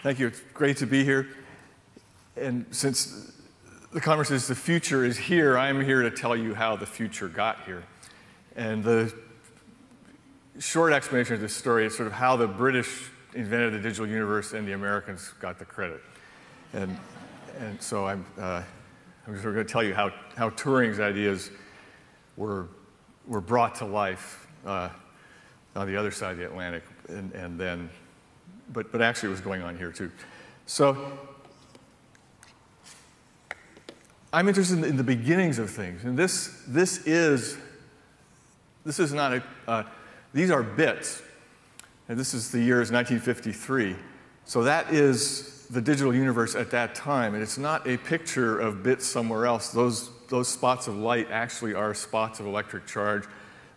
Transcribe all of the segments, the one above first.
Thank you. It's great to be here. And since the conference is The Future is Here, I'm here to tell you how the future got here. And the short explanation of this story is sort of how the British invented the digital universe and the Americans got the credit. And so I'm just going to tell you how Turing's ideas were brought to life on the other side of the Atlantic, but actually it was going on here too. So I'm interested in the beginnings of things, and this is not these are bits, and this is the year is 1953. So that is the digital universe at that time, and it's not a picture of bits somewhere else. Those spots of light actually are spots of electric charge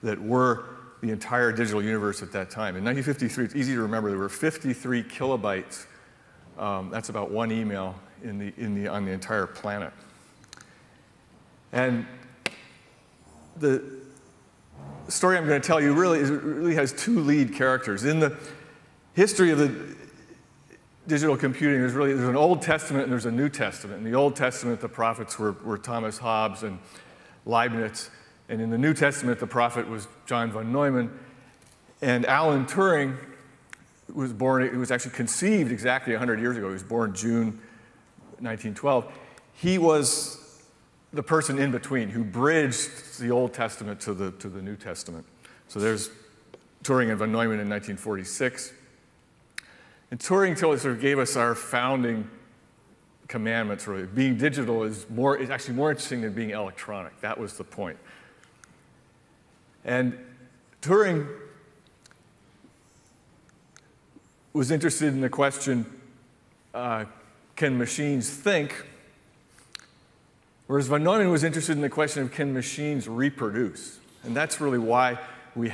that were the entire digital universe at that time. In 1953, it's easy to remember, there were 53 kilobytes. That's about one email on the entire planet. And the story I'm going to tell you really has two lead characters. In the history of the digital computing, there's an Old Testament and there's a New Testament. In the Old Testament, the prophets were Thomas Hobbes and Leibniz. And in the New Testament, the prophet was John von Neumann. And Alan Turing was born, it was actually conceived exactly 100 years ago. He was born June 1912. He was the person in between who bridged the Old Testament to the New Testament. So there's Turing and von Neumann in 1946. And Turing sort of gave us our founding commandments, really. Being digital is actually more interesting than being electronic. That was the point. And Turing was interested in the question, can machines think? Whereas von Neumann was interested in the question of, can machines reproduce? And that's really why we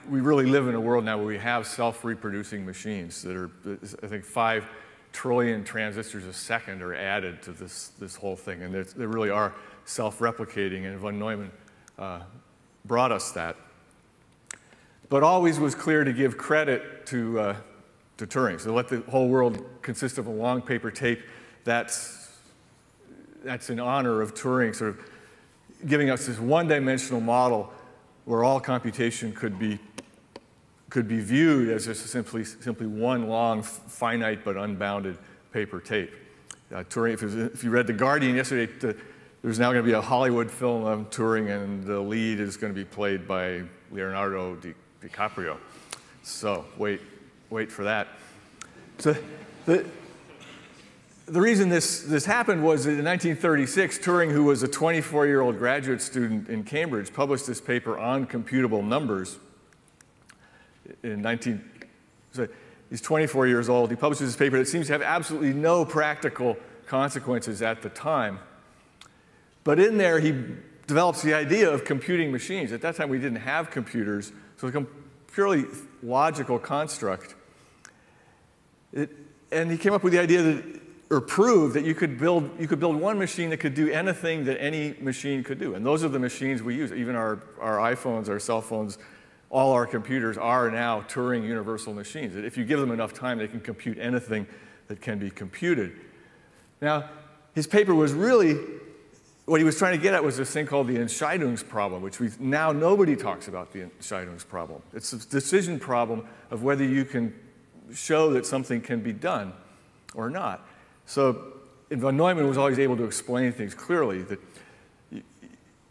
really live in a world now where we have self-reproducing machines that are, I think, 5 trillion transistors a second are added to this whole thing. And they really are self-replicating, and von Neumann brought us that. But always was clear to give credit to Turing. So let the whole world consist of a long paper tape. That's in honor of Turing, sort of giving us this one-dimensional model where all computation could be viewed as just simply one long, finite but unbounded paper tape. Turing, if you read The Guardian yesterday, there's now going to be a Hollywood film on Turing, and the lead is going to be played by Leonardo DiCaprio. So wait for that. So the reason this happened was that in 1936, Turing, who was a 24-year-old graduate student in Cambridge, published this paper on computable numbers. So he's 24 years old. He publishes this paper that seems to have absolutely no practical consequences at the time. But in there, he develops the idea of computing machines. At that time, we didn't have computers, so it's a purely logical construct. And he came up with the idea or proved that you could build one machine that could do anything that any machine could do. And those are the machines we use. Even our iPhones, our cell phones, all our computers are now Turing universal machines. That if you give them enough time, they can compute anything that can be computed. Now, his paper was really, what he was trying to get at was this thing called the Entscheidungsproblem, which now nobody talks about the Entscheidungsproblem. It's a decision problem of whether you can show that something can be done or not. So von Neumann was always able to explain things clearly, that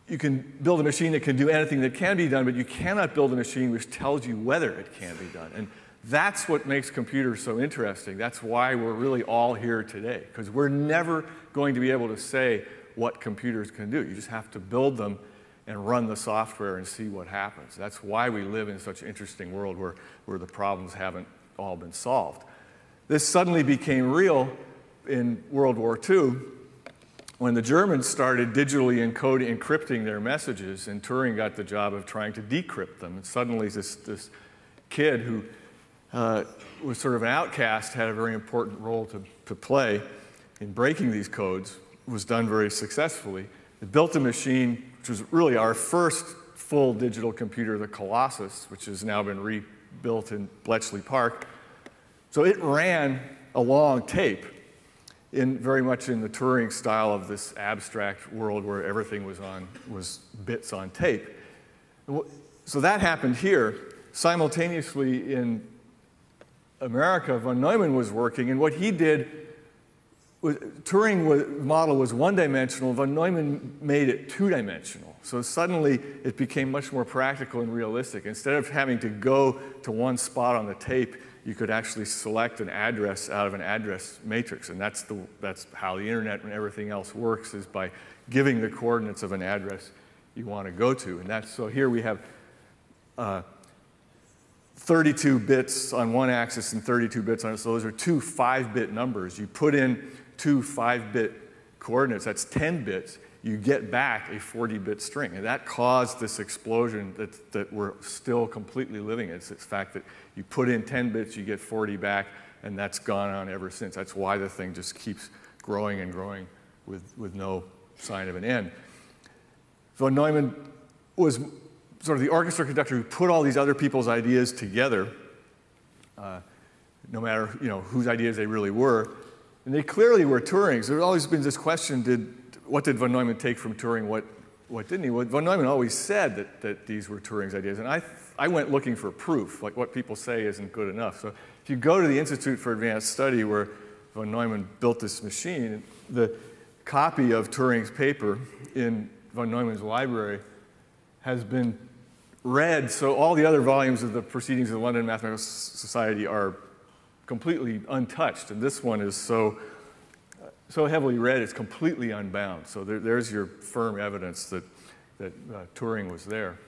you can build a machine that can do anything that can be done, but you cannot build a machine which tells you whether it can be done. And that's what makes computers so interesting. That's why we're really all here today, because we're never going to be able to say what computers can do. You just have to build them and run the software and see what happens. That's why we live in such an interesting world where the problems haven't all been solved. This suddenly became real in World War II when the Germans started digitally encrypting their messages, and Turing got the job of trying to decrypt them. And suddenly this kid who was sort of an outcast had a very important role to play in breaking these codes, was done very successfully. It built a machine, which was really our first full digital computer, the Colossus, which has now been rebuilt in Bletchley Park. So it ran a long tape, very much in the Turing style of this abstract world where everything was bits on tape. So that happened here. Simultaneously in America, von Neumann was working, and what he did was, Turing model was one-dimensional, von Neumann made it two-dimensional. So suddenly it became much more practical and realistic. Instead of having to go to one spot on the tape, you could actually select an address out of an address matrix, and that's how the internet and everything else works, is by giving the coordinates of an address you want to go to. And so here we have 32 bits on one axis and 32 bits on it. So those are two 5-bit numbers. You put in two 5-bit coordinates, that's 10 bits. You get back a 40-bit string. And that caused this explosion that we're still completely living in. It's the fact that you put in 10 bits, you get 40 back, and that's gone on ever since. That's why the thing just keeps growing and growing with no sign of an end. Von Neumann was sort of the orchestra conductor who put all these other people's ideas together, no matter whose ideas they really were. And they clearly were Turing's. There's always been this question, what did von Neumann take from Turing, what didn't he? Well, von Neumann always said that these were Turing's ideas. And I went looking for proof, like what people say isn't good enough. So if you go to the Institute for Advanced Study where von Neumann built this machine, the copy of Turing's paper in von Neumann's library has been read, so all the other volumes of the Proceedings of the London Mathematical Society are completely untouched, and this one is so heavily read it's completely unbound. So there's your firm evidence that Turing was there.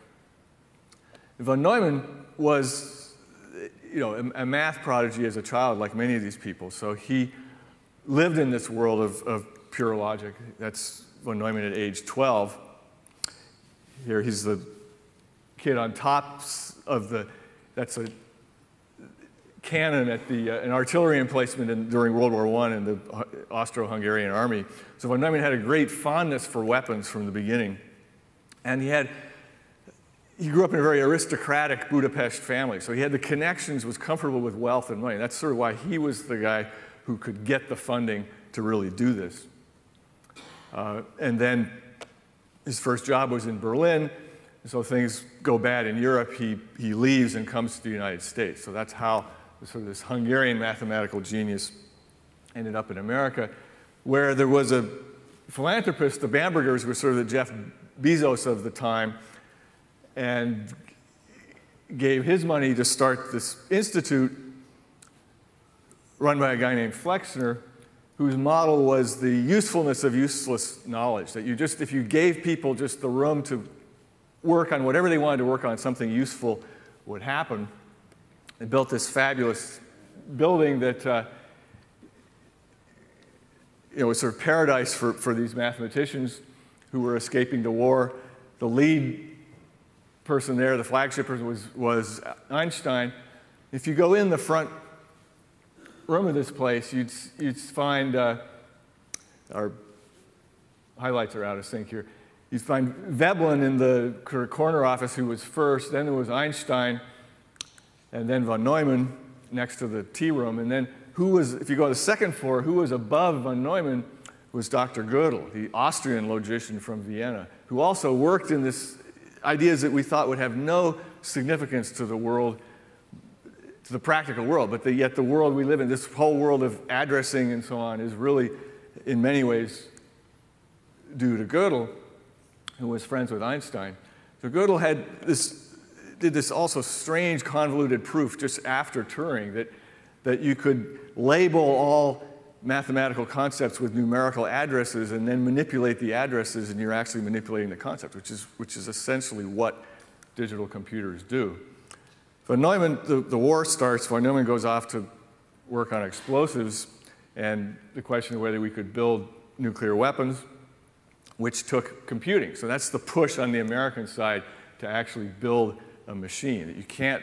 Von Neumann was, a math prodigy as a child, like many of these people. So he lived in this world of pure logic. That's von Neumann at age 12. Here he's the kid on top of that's a cannon at an artillery emplacement during World War I in the Austro-Hungarian army. So von Neumann had a great fondness for weapons from the beginning. And he grew up in a very aristocratic Budapest family. So he had the connections, was comfortable with wealth and money. That's sort of why he was the guy who could get the funding to really do this. And then his first job was in Berlin. So things go bad in Europe, he leaves and comes to the United States. So that's how sort of this Hungarian mathematical genius ended up in America, where there was a philanthropist, the Bambergers were sort of the Jeff Bezos of the time, and gave his money to start this institute run by a guy named Flexner, whose model was the usefulness of useless knowledge, that if you gave people just the room to work on whatever they wanted to work on, something useful would happen. They built this fabulous building that was sort of paradise for these mathematicians who were escaping the war. The lead person there, the flagship person, was Einstein. If you go in the front room of this place, you'd find our highlights are out of sync here. You'd find Veblen in the corner office, who was first. Then there was Einstein, and then von Neumann next to the tea room. And then if you go to the second floor, who was above von Neumann was Dr. Gödel, the Austrian logician from Vienna, who also worked in this ideas that we thought would have no significance to the world, to the practical world, but yet the world we live in, this whole world of addressing and so on, is really, in many ways, due to Gödel, who was friends with Einstein. So Gödel did this also strange convoluted proof just after Turing that you could label all mathematical concepts with numerical addresses and then manipulate the addresses, and you're actually manipulating the concept, which is essentially what digital computers do. Von Neumann, the war starts, von Neumann goes off to work on explosives and the question of whether we could build nuclear weapons, which took computing. So that's the push on the American side to actually build a machine. You can't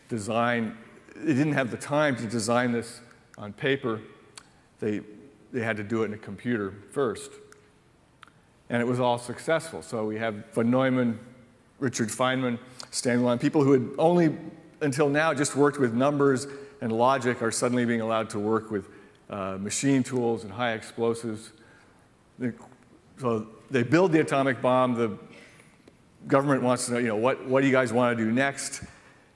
design, they didn't have the time to design this on paper. They had to do it in a computer first. And it was all successful. So we have von Neumann, Richard Feynman, Stanley Lyon, people who had only until now just worked with numbers and logic are suddenly being allowed to work with machine tools and high explosives. So they build the atomic bomb. The government wants to know, what do you guys want to do next?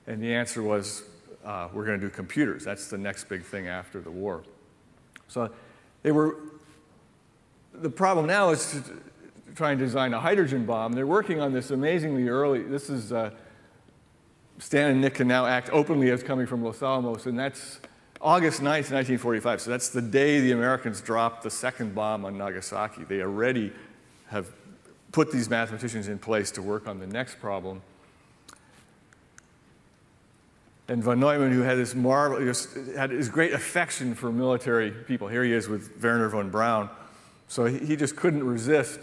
And the answer was, we're going to do computers. That's the next big thing after the war. So the problem now is to try and design a hydrogen bomb. They're working on this amazingly early. This is, Stan and Nick can now act openly as coming from Los Alamos, and that's August 9th, 1945. So that's the day the Americans dropped the second bomb on Nagasaki. They already have put these mathematicians in place to work on the next problem. And von Neumann, who had this great affection for military people. Here he is with Werner von Braun. So he just couldn't resist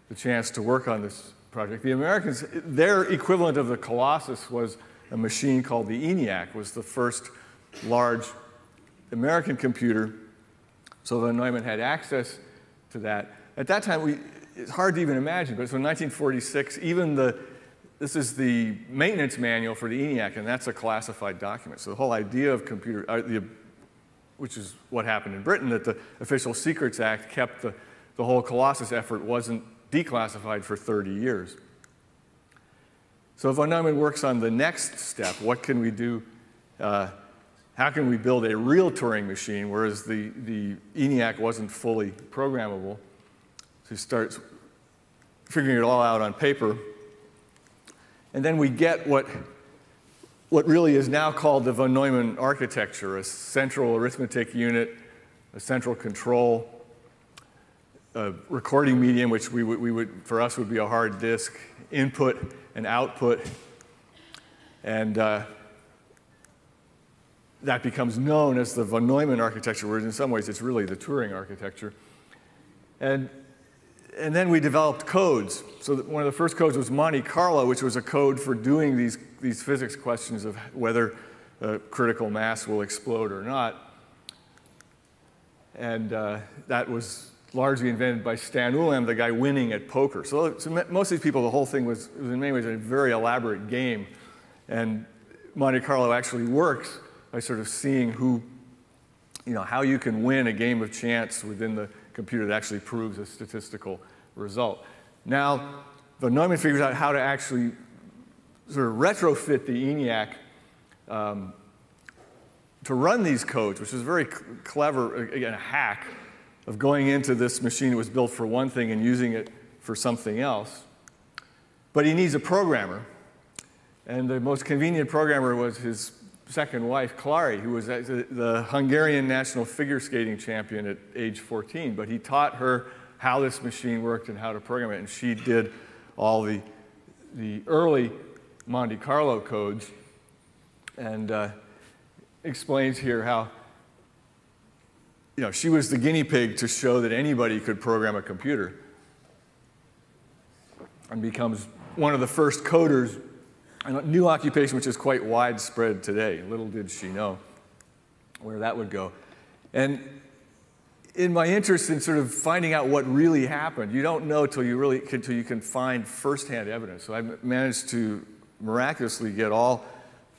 the chance to work on this project. The Americans, their equivalent of the Colossus was a machine called the ENIAC, was the first large American computer. So von Neumann had access to that. At that time, it's hard to even imagine, but so in 1946, this is the maintenance manual for the ENIAC, and that's a classified document. So the whole idea of computer, which is what happened in Britain, that the Official Secrets Act kept the whole Colossus effort wasn't declassified for 30 years. So von Neumann works on the next step. What can we do? How can we build a real Turing machine, whereas the ENIAC wasn't fully programmable? So he starts figuring it all out on paper. And then we get what really is now called the von Neumann architecture, a central arithmetic unit, a central control, a recording medium, which for us would be a hard disk, input and output. And that becomes known as the von Neumann architecture, whereas in some ways it's really the Turing architecture. And then we developed codes. So one of the first codes was Monte Carlo, which was a code for doing these physics questions of whether critical mass will explode or not. And that was largely invented by Stan Ulam, the guy winning at poker. So most of these people, the whole thing was in many ways a very elaborate game. And Monte Carlo actually works by sort of seeing how you can win a game of chance within the computer that actually proves a statistical result. Now, von Neumann figures out how to actually sort of retrofit the ENIAC to run these codes, which is very clever, again, a hack of going into this machine that was built for one thing and using it for something else. But he needs a programmer. And the most convenient programmer was his second wife, Clary, who was the Hungarian national figure skating champion at age 14. But he taught her how this machine worked and how to program it. And she did all the early Monte Carlo codes and explains here how she was the guinea pig to show that anybody could program a computer and becomes one of the first coders. A new occupation which is quite widespread today. Little did she know where that would go. And in my interest in sort of finding out what really happened, you don't know till you can find firsthand evidence. So I managed to miraculously get all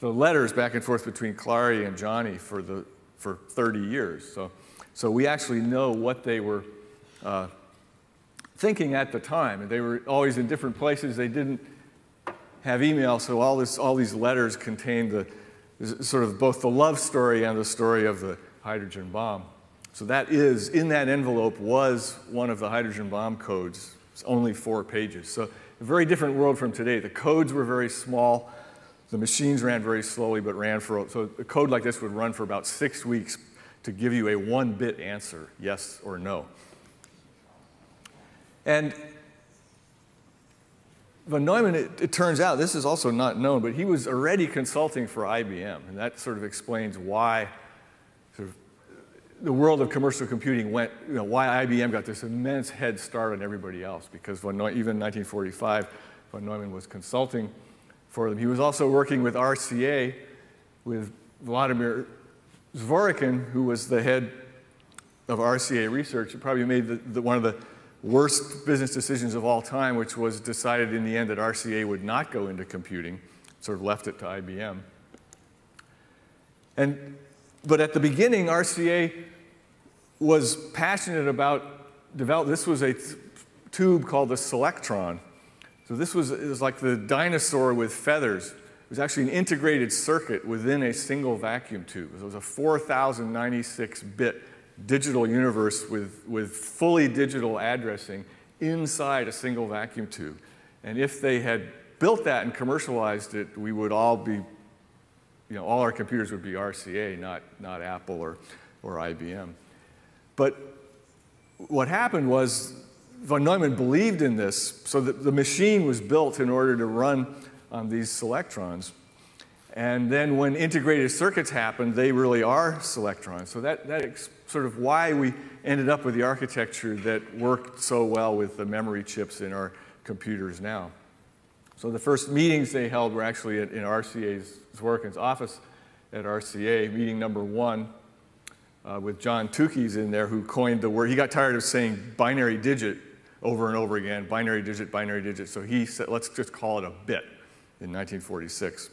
the letters back and forth between Clary and Johnny for 30 years. So we actually know what they were thinking at the time. And they were always in different places. They didn't have email, so all these letters contained the sort of both the love story and the story of the hydrogen bomb. So in that envelope was one of the hydrogen bomb codes. It's only 4 pages. So a very different world from today. The codes were very small. The machines ran very slowly, but so a code like this would run for about 6 weeks to give you a 1-bit answer, yes or no. And von Neumann, it turns out, this is also not known, but he was already consulting for IBM, and that sort of explains why the world of commercial computing why IBM got this immense head start on everybody else, because even in 1945, von Neumann was consulting for them. He was also working with RCA, with Vladimir Zworykin, who was the head of RCA research. He probably made one of the worst business decisions of all time, which was decided in the end that RCA would not go into computing, sort of left it to IBM. But at the beginning, RCA was passionate about developing. This was a tube called the Selectron. So it was like the dinosaur with feathers. It was actually an integrated circuit within a single vacuum tube. It was a 4096-bit digital universe with fully digital addressing inside a single vacuum tube. And if they had built that and commercialized it, we would all be, all our computers would be RCA, not Apple or IBM. But what happened was von Neumann believed in this, so that the machine was built in order to run on these Selectrons. And then when integrated circuits happened, they really are Selectrons. So that's sort of why we ended up with the architecture that worked so well with the memory chips in our computers now. So the first meetings they held were actually in RCA's Zworykin's office at RCA, meeting number 1, with John Tukey's in there, who coined the word. He got tired of saying binary digit over and over again, binary digit, so he said, let's just call it a bit in 1946.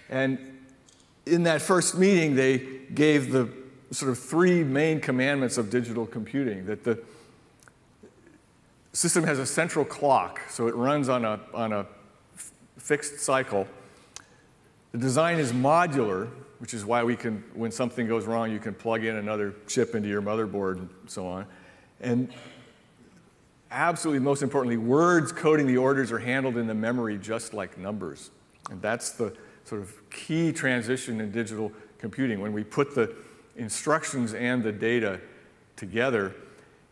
And in that first meeting, they gave the sort of 3 main commandments of digital computing, that the system has a central clock, so it runs on a fixed cycle. The design is modular, which is why we can, when something goes wrong, you can plug in another chip into your motherboard and so on. And absolutely most importantly, words coding the orders are handled in the memory just like numbers. And that's the sort of key transition in digital computing, when we put the instructions and the data together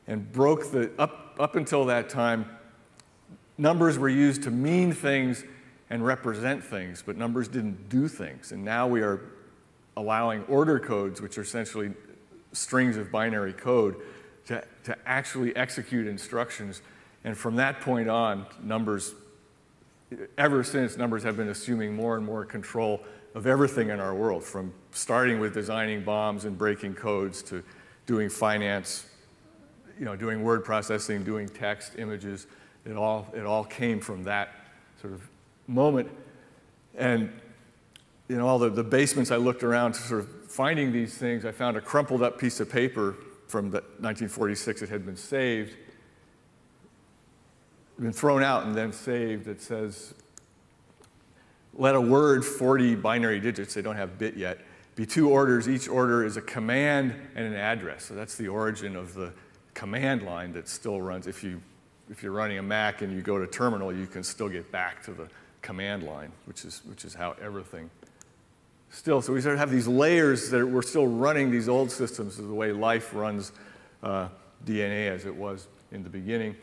and broke the, up until that time, numbers were used to mean things and represent things, but numbers didn't do things. And now we are allowing order codes, which are essentially strings of binary code, to actually execute instructions. And from that point on, numbers, ever since, numbers have been assuming more and more control of everything in our world, from starting with designing bombs and breaking codes to doing finance, doing word processing, doing text, images. It all came from that sort of moment. And all the basements I looked around sort of finding these things, I found a crumpled up piece of paper from 1946. It had been saved, been thrown out and then saved. It says, let a word 40 binary digits, they don't have bit yet, be 2 orders. Each order is a command and an address. So that's the origin of the command line that still runs. If you're running a Mac and you go to terminal, you can still get back to the command line, which is how everything still. So we sort of have these layers that we're still running these old systems the way life runs DNA as it was in the beginning.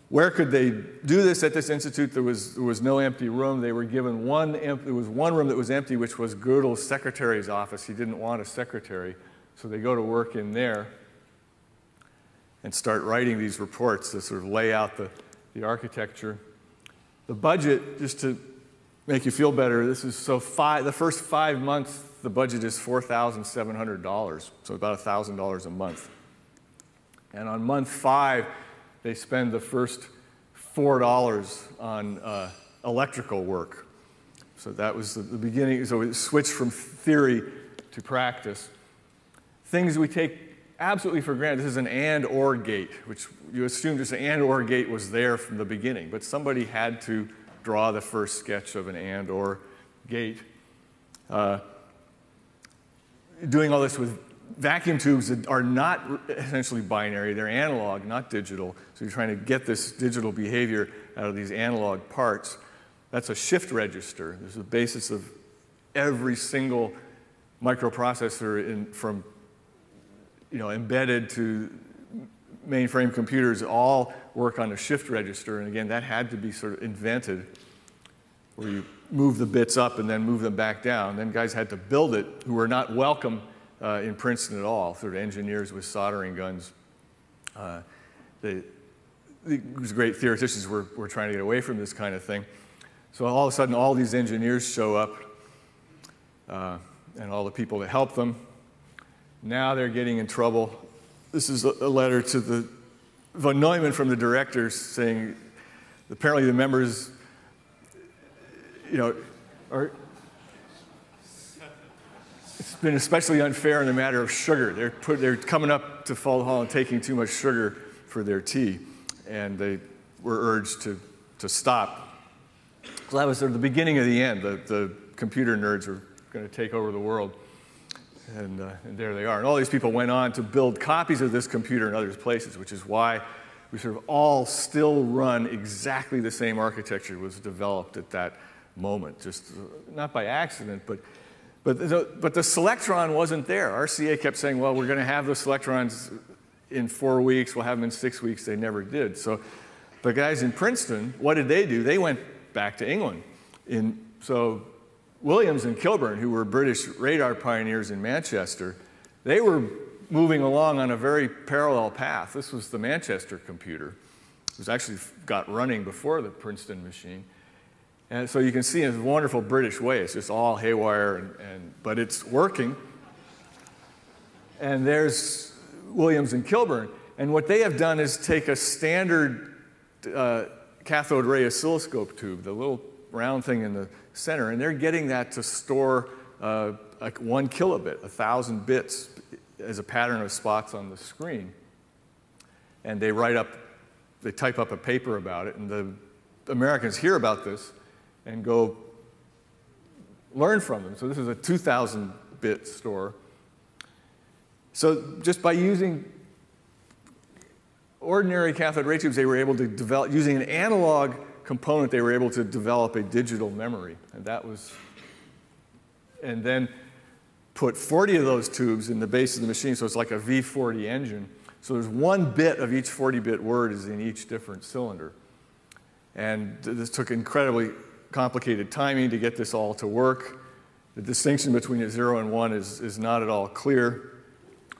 Where could they do this at this institute? There was no empty room. They were given there was one room that was empty, which was Gödel's secretary's office. He didn't want a secretary, so they go to work in there and start writing these reports to sort of lay out the architecture. The budget, just to make you feel better, this is the first 5 months, the budget is $4,700, so about $1,000 a month. And on month 5, they spend the first $4 on electrical work. So that was the beginning. So it switched from theory to practice. Things we take absolutely for granted. This is an and/or gate, which you assume just an and/or gate was there from the beginning, but somebody had to draw the first sketch of an and/or gate. Doing all this with vacuum tubes that are not essentially binary, they're analog, not digital. So you're trying to get this digital behavior out of these analog parts. That's a shift register. This is the basis of every single microprocessor from embedded to mainframe computers all work on a shift register. And again, that had to be sort of invented, where you move the bits up and then move them back down. Then guys had to build it who were not welcome in Princeton at all, sort of engineers with soldering guns. These great theoreticians were trying to get away from this kind of thing. So all of a sudden, all these engineers show up, and all the people that help them. Now they're getting in trouble. This is a letter to the von Neumann from the directors saying, apparently the members, It's been especially unfair in the matter of sugar. They're coming up to Fald Hall and taking too much sugar for their tea, and they were urged to stop. So that was sort of the beginning of the end. The computer nerds were going to take over the world, and there they are. And all these people went on to build copies of this computer in other places, which is why we sort of all still run exactly the same architecture was developed at that moment, just not by accident, but the Selectron wasn't there. RCA kept saying, well, we're going to have the Selectrons in 4 weeks, we'll have them in 6 weeks. They never did. So the guys in Princeton, what did they do? They went back to England. So Williams and Kilburn, who were British radar pioneers in Manchester, they were moving along on a very parallel path. This was the Manchester computer. It was actually got running before the Princeton machine. And so you can see in a wonderful British way, it's just all haywire, but it's working. And there's Williams and Kilburn. And what they have done is take a standard cathode ray oscilloscope tube, the little round thing in the center, and they're getting that to store like 1 kilobit, 1,000 bits, as a pattern of spots on the screen. And they type up a paper about it, and the Americans hear about this and go learn from them. So this is a 2,000-bit store. So just by using ordinary cathode ray tubes, they were able to develop, using an analog component, they were able to develop a digital memory. And then put 40 of those tubes in the base of the machine, so it's like a V40 engine. So there's 1 bit of each 40-bit word is in each different cylinder. And this took incredibly complicated timing to get this all to work. The distinction between a 0 and 1 is not at all clear,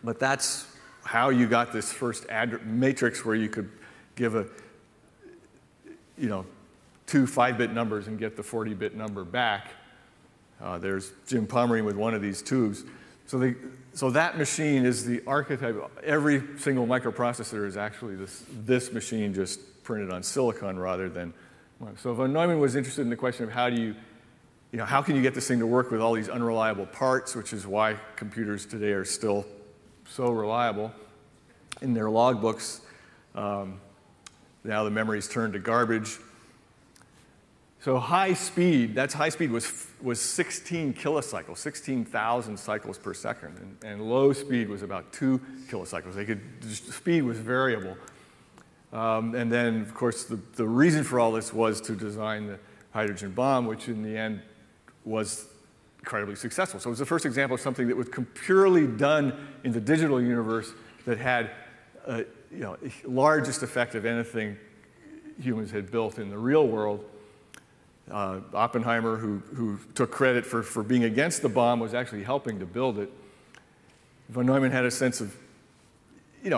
but that's how you got this first matrix where you could give two 5-bit numbers and get the 40-bit number back. There's Jim Pomeroy with one of these tubes. So that machine is the archetype. Every single microprocessor is actually this machine just printed on silicon rather than. So von Neumann was interested in the question of how can you get this thing to work with all these unreliable parts, which is why computers today are still so reliable. In their logbooks, now the memory's turned to garbage. So high speed was 16 kilocycles, 16,000 cycles per second, and low speed was about 2 kilocycles. Speed was variable. And then, of course, the reason for all this was to design the hydrogen bomb, which in the end was incredibly successful. So it was the first example of something that was purely done in the digital universe that had largest effect of anything humans had built in the real world. Oppenheimer, who took credit for being against the bomb, was actually helping to build it. Von Neumann had a sense of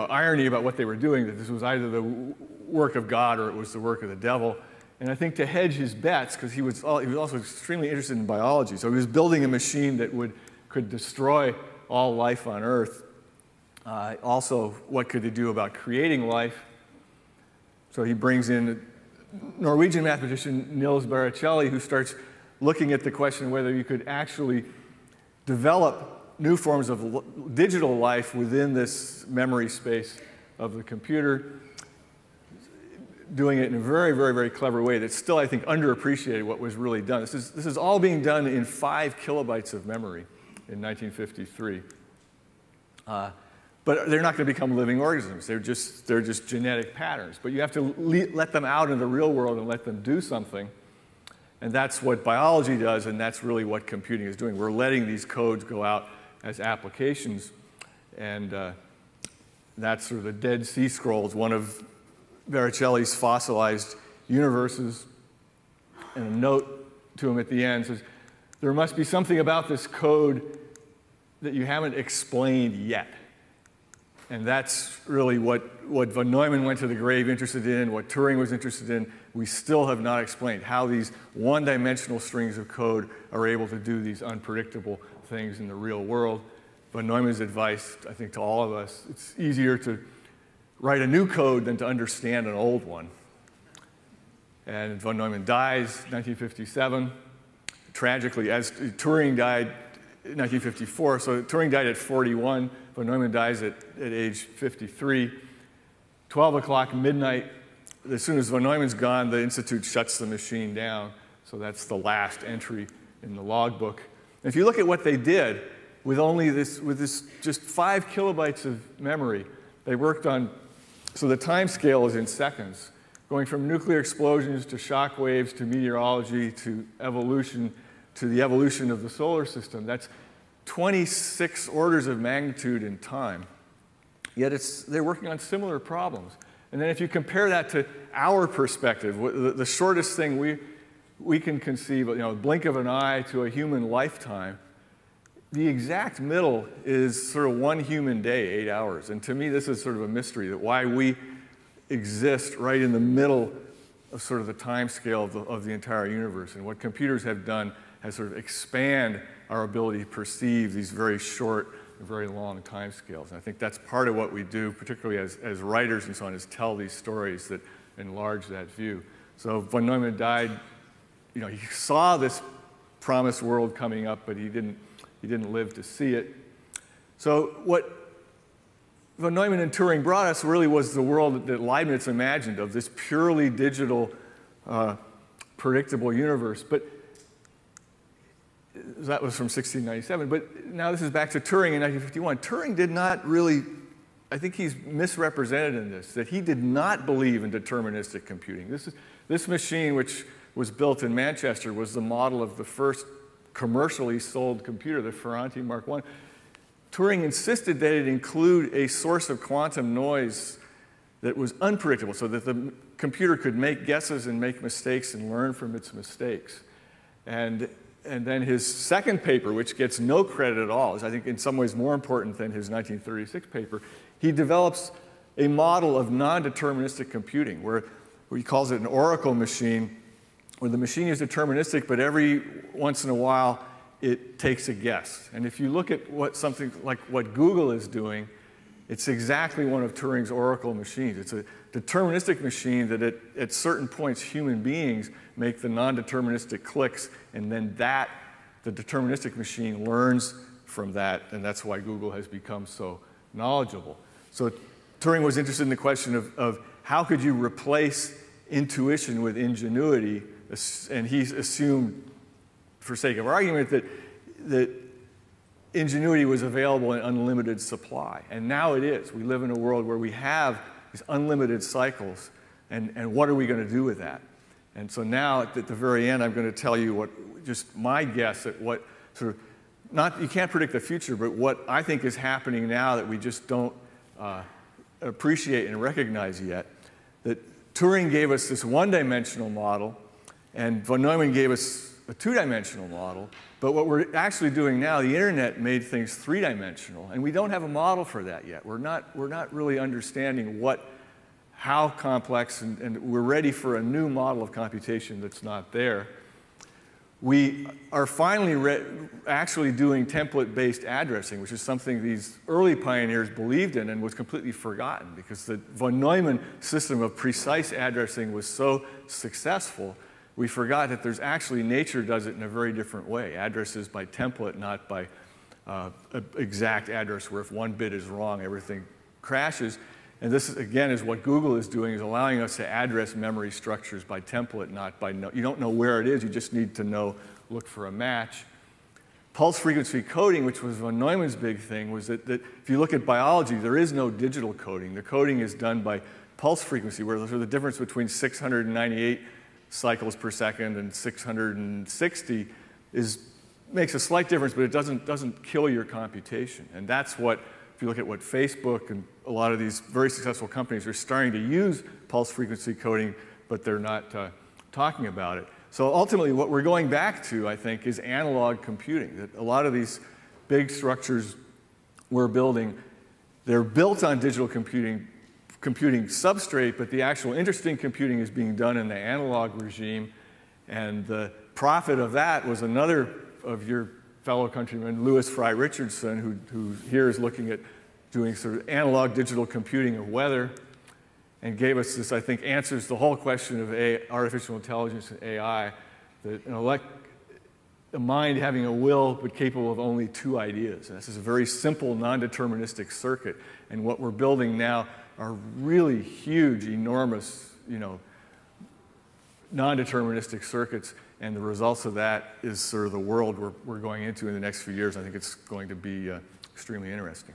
irony about what they were doing, that this was either the work of God or it was the work of the devil. And I think to hedge his bets, because he was also extremely interested in biology, so he was building a machine that could destroy all life on Earth. Also, what could they do about creating life? So he brings in Norwegian mathematician Niels Baricelli, who starts looking at the question whether you could actually develop new forms of digital life within this memory space of the computer, doing it in a very, very, very clever way that's still, I think, underappreciated what was really done. This is all being done in 5 kilobytes of memory in 1953. But they're not going to become living organisms. They're just genetic patterns. But you have to let them out in the real world and let them do something. And that's what biology does, and that's really what computing is doing. We're letting these codes go out as applications. And that's sort of the Dead Sea Scrolls, one of Baricelli's fossilized universes. And a note to him at the end says, there must be something about this code that you haven't explained yet. And that's really what von Neumann went to the grave interested in, what Turing was interested in. We still have not explained how these one-dimensional strings of code are able to do these unpredictable things in the real world. Von Neumann's advice, I think, to all of us, it's easier to write a new code than to understand an old one. And von Neumann dies in 1957. Tragically, as Turing died 1954. So Turing died at 41. Von Neumann dies at age 53. 12 o'clock midnight. As soon as von Neumann's gone, the institute shuts the machine down. So that's the last entry in the logbook. And if you look at what they did with only this, just 5 kilobytes of memory, they worked on, so the time scale is in seconds, going from nuclear explosions to shock waves to meteorology to evolution to the evolution of the solar system. That's 26 orders of magnitude in time. Yet they're working on similar problems. And then if you compare that to our perspective, the shortest thing we can conceive, a blink of an eye to a human lifetime, the exact middle is sort of 1 human day, 8 hours. And to me, this is sort of a mystery, that why we exist right in the middle of sort of the time scale of the entire universe. And what computers have done has sort of expand our ability to perceive these very short, very long time scales. And I think that's part of what we do, particularly as writers and so on, is tell these stories that enlarge that view. So von Neumann died, he saw this promised world coming up, but he didn't live to see it. So what von Neumann and Turing brought us really was the world that Leibniz imagined, of this purely digital, predictable universe. But that was from 1697. But now this is back to Turing in 1951. Turing did not really, I think he's misrepresented in this, that he did not believe in deterministic computing. This machine, which was built in Manchester, was the model of the first commercially sold computer, the Ferranti Mark I. Turing insisted that it include a source of quantum noise that was unpredictable, so that the computer could make guesses and make mistakes and learn from its mistakes. And then his second paper, which gets no credit at all, is I think in some ways more important than his 1936 paper, he develops a model of non-deterministic computing, where he calls it an oracle machine, where the machine is deterministic, but every once in a while it takes a guess. And if you look at something like what Google is doing, it's exactly one of Turing's oracle machines. It's a deterministic machine that at certain points human beings make the non-deterministic clicks, and then the deterministic machine learns from that, and that's why Google has become so knowledgeable. So Turing was interested in the question of how could you replace intuition with ingenuity, and he assumed, for sake of argument, that ingenuity was available in unlimited supply. And now it is. We live in a world where we have these unlimited cycles, and what are we going to do with that? And so now, at the very end, I'm going to tell you just my guess at what sort of, you can't predict the future, but what I think is happening now that we just don't appreciate and recognize yet. That Turing gave us this one-dimensional model, and von Neumann gave us a two-dimensional model. But what we're actually doing now, the internet made things three-dimensional, and we don't have a model for that yet. We're not really understanding how complex, and we're ready for a new model of computation that's not there. We are finally actually doing template-based addressing, which is something these early pioneers believed in and was completely forgotten, because the von Neumann system of precise addressing was so successful, we forgot that there's actually, nature does it in a very different way. Addresses by template, not by exact address, where if one bit is wrong, everything crashes. And this, again, is what Google is doing, is allowing us to address memory structures by template, not by you don't know where it is, you just need to look for a match. Pulse frequency coding, which was von Neumann's big thing, was that if you look at biology, there is no digital coding. The coding is done by pulse frequency, where the difference between 698 cycles per second and 660 makes a slight difference, but it doesn't kill your computation. And that's what, if you look at what Facebook and a lot of these very successful companies are starting to use pulse frequency coding, but they're not talking about it. So ultimately, what we're going back to, I think, is analog computing. That a lot of these big structures we're building, they're built on digital computing substrate, but the actual interesting computing is being done in the analog regime. And the prophet of that was another of your fellow countrymen, Louis Fry Richardson, who here is looking at doing sort of analog digital computing of weather, and gave us this, I think, answers the whole question of artificial intelligence and AI. That a mind having a will but capable of only two ideas. And this is a very simple, non-deterministic circuit. And what we're building now are really huge, enormous, non-deterministic circuits. And the results of that is sort of the world we're going into in the next few years. I think it's going to be extremely interesting.